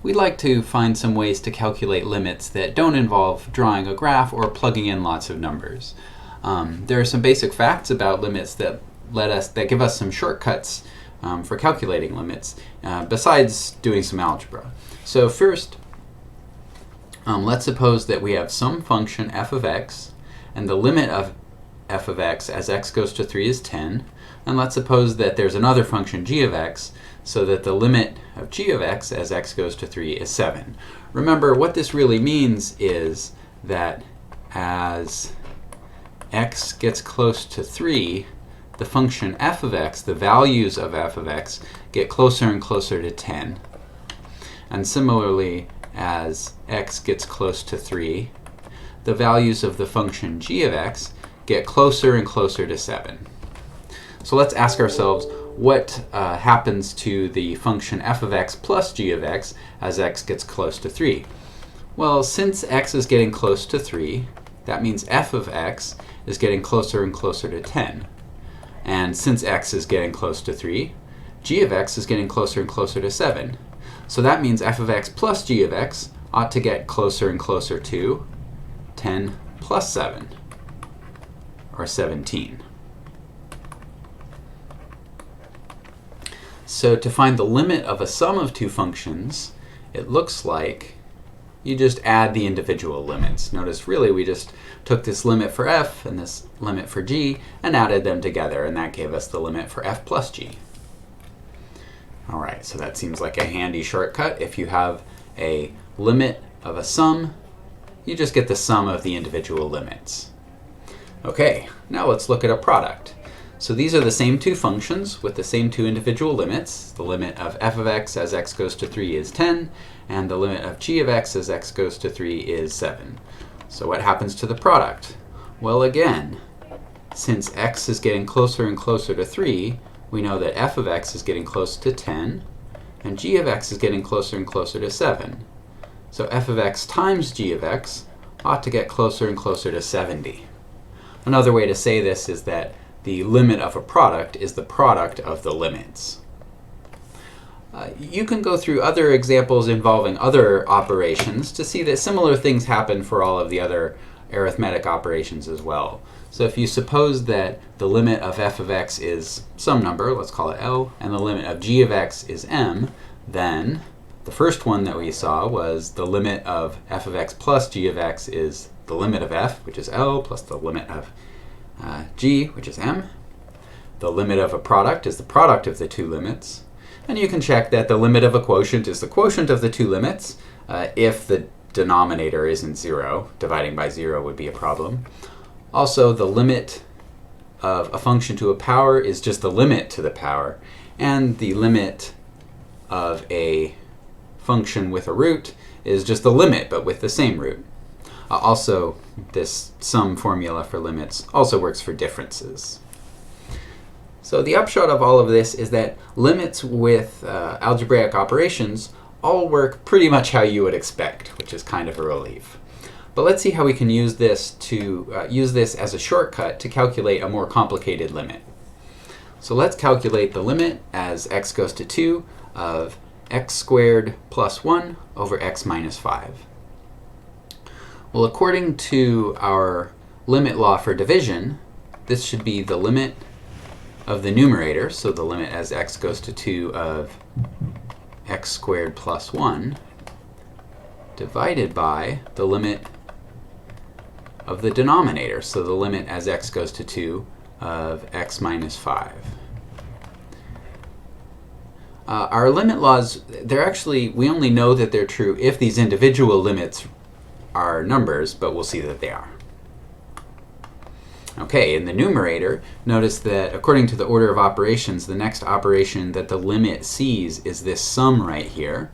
we'd like to find some ways to calculate limits that don't involve drawing a graph or plugging in lots of numbers. There are some basic facts about limits that give us some shortcuts for calculating limits, besides doing some algebra. So first, let's suppose that we have some function f of x, and the limit of f of x as x goes to 3 is 10. And let's suppose that there's another function g of x, so that the limit of g of x as x goes to 3 is 7. Remember, what this really means is that as x gets close to 3, the function f of x, the values of f of x, get closer and closer to 10. And similarly, as x gets close to 3, the values of the function g of x get closer and closer to 7. So let's ask ourselves, what happens to the function f of x plus g of x as x gets close to 3? Well, since x is getting close to 3, that means f of x is getting closer and closer to 10. And since x is getting close to 3, g of x is getting closer and closer to 7. So that means f of x plus g of x ought to get closer and closer to 10 plus 7, or 17. So to find the limit of a sum of two functions, it looks like you just add the individual limits. Notice really we just took this limit for f and this limit for g and added them together, and that gave us the limit for f plus g. All right, so that seems like a handy shortcut. If you have a limit of a sum, you just get the sum of the individual limits. Okay, now let's look at a product. So these are the same two functions with the same two individual limits. The limit of f of x as x goes to 3 is 10, and the limit of g of x as x goes to 3 is 7. So what happens to the product? Well, again, since x is getting closer and closer to 3, we know that f of x is getting close to 10, and g of x is getting closer and closer to 7. So f of x times g of x ought to get closer and closer to 70. Another way to say this is that the limit of a product is the product of the limits. You can go through other examples involving other operations to see that similar things happen for all of the other arithmetic operations as well. So if you suppose that the limit of f of x is some number, let's call it L, and the limit of g of x is m, then the first one that we saw was the limit of f of x plus g of x is the limit of f, which is L, plus the limit of g, which is m. The limit of a product is the product of the two limits. And you can check that the limit of a quotient is the quotient of the two limits if the denominator isn't 0. Dividing by 0 would be a problem. Also, the limit of a function to a power is just the limit to the power. And the limit of a function with a root is just the limit, but with the same root. Also, this sum formula for limits also works for differences. So the upshot of all of this is that limits with algebraic operations all work pretty much how you would expect, which is kind of a relief. But let's see how we can use this as a shortcut to calculate a more complicated limit. So let's calculate the limit as x goes to 2 of x squared plus 1 over x minus 5. Well, according to our limit law for division, this should be the limit of the numerator, so the limit as x goes to 2 of x squared plus 1, divided by the limit of the denominator, so the limit as x goes to 2 of x minus 5. Our limit laws, we only know that they're true if these individual limits are numbers, but we'll see that they are. Okay, in the numerator, notice that according to the order of operations, the next operation that the limit sees is this sum right here,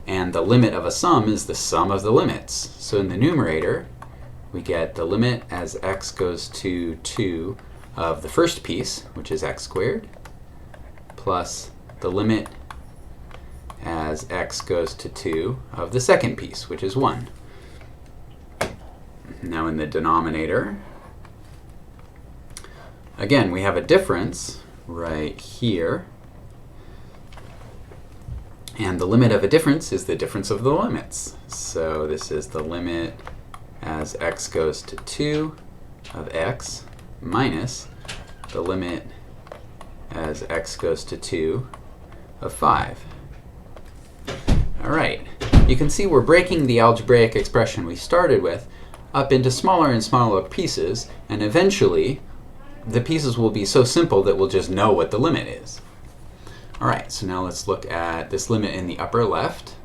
and the limit of a sum is the sum of the limits. So in the numerator, we get the limit as x goes to 2 of the first piece, which is x squared, plus the limit as x goes to 2 of the second piece, which is 1. Now in the denominator, again, we have a difference right here. And the limit of a difference is the difference of the limits. So this is the limit as x goes to 2 of x minus the limit as x goes to 2 of 5. All right, you can see we're breaking the algebraic expression we started with up into smaller and smaller pieces, and eventually the pieces will be so simple that we'll just know what the limit is. All right, so now let's look at this limit in the upper left.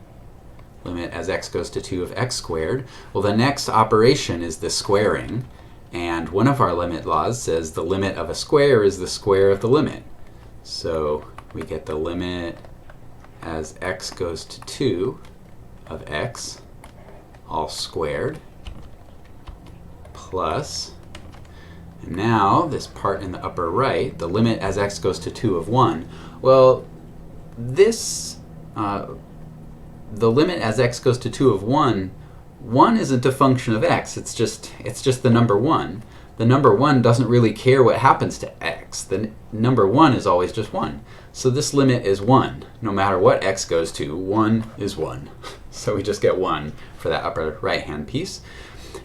Limit as x goes to 2 of x squared. Well, the next operation is the squaring, and one of our limit laws says the limit of a square is the square of the limit. So we get the limit as x goes to 2 of x all squared plus, and now this part in the upper right, the limit as x goes to 2 of 1. Well, this, the limit as x goes to 2 of 1, 1 isn't a function of x, it's just the number 1. The number 1 doesn't really care what happens to x. The number 1 is always just 1. So this limit is 1. No matter what x goes to, 1 is 1. So we just get 1 for that upper right-hand piece.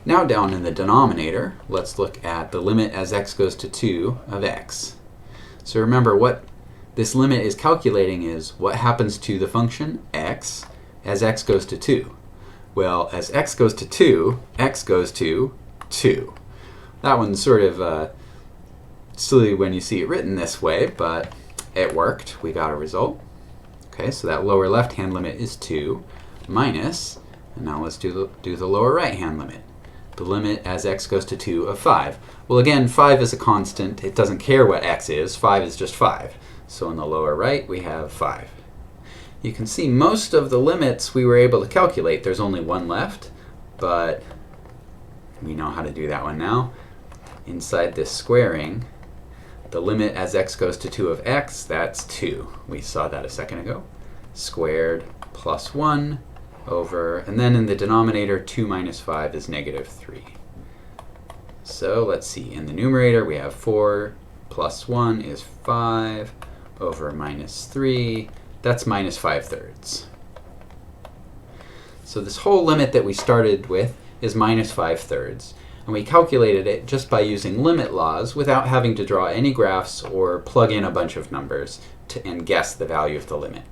Now down in the denominator, let's look at the limit as x goes to 2 of x. So remember, what this limit is calculating is what happens to the function x as x goes to 2. Well, as x goes to 2, x goes to 2. That one's sort of silly when you see it written this way, but it worked. We got a result. Okay, so that lower left-hand limit is 2 minus, and now let's do the lower right-hand limit. The limit as x goes to 2 of 5. Well, again, 5 is a constant. It doesn't care what x is. 5 is just 5. So in the lower right, we have 5. You can see most of the limits we were able to calculate. There's only one left, but we know how to do that one now. Inside this squaring, the limit as x goes to 2 of x, that's 2. We saw that a second ago. Squared plus 1 over, and then in the denominator, 2 minus 5 is negative 3. So let's see, in the numerator we have 4 plus 1 is 5 over minus 3. That's minus 5/3. So this whole limit that we started with is minus 5/3. And we calculated it just by using limit laws without having to draw any graphs or plug in a bunch of numbers and guess the value of the limit.